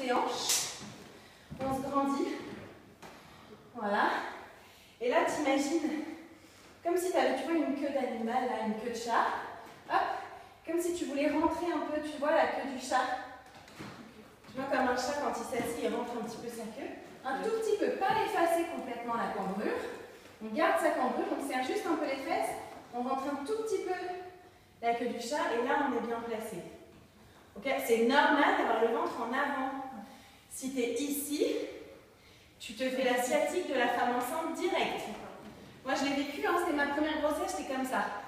les hanches. On se grandit. Voilà. Et là, t'imagines, comme si tu avais, tu vois, une queue d'animal, là, une queue de chat. Hop, comme si tu voulais rentrer un peu, tu vois, la queue du chat. Tu vois, comme un chat, quand il s'assied, il rentre un petit peu sa queue. Un tout petit peu, pas effacer complètement la cambrure. On garde sa cambrure, on serre juste un peu les fesses. On rentre un tout petit peu la queue du chat, et là, on est bien placé. Okay, c'est normal d'avoir le ventre en avant. Si tu es ici, tu te fais la sciatique de la femme enceinte direct. Moi, je l'ai vécu, hein, c'était ma première grossesse, j'étais comme ça.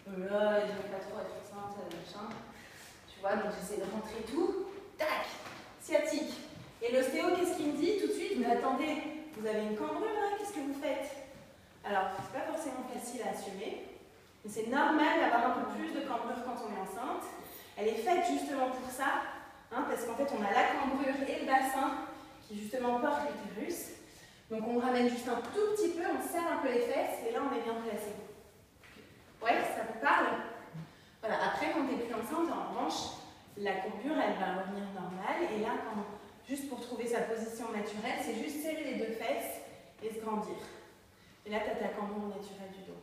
Là, je n'aime pas trop être enceinte, machin. Tu vois, donc j'essaie de rentrer tout. Tac, sciatique. Et l'ostéo, qu'est-ce qu'il me dit tout de suite? Mais attendez, vous avez une cambrure là, qu'est-ce que vous faites? Alors, c'est pas forcément facile à assumer, mais c'est normal d'avoir un peu plus de cambrure quand on est enceinte. Elle est faite justement pour ça, hein, parce qu'en fait, on a la cambrure et le bassin qui justement portent l'utérus. Donc on ramène juste un tout petit peu, on serre un peu les fesses et là on est bien placé. Ouais, ça vous parle? Voilà, après quand tu n'es plus enceinte, en revanche, la courbure elle va revenir normale et là, juste pour trouver sa position naturelle, c'est juste serrer les deux fesses et se grandir. Et là tu as ta cambrure naturelle du dos.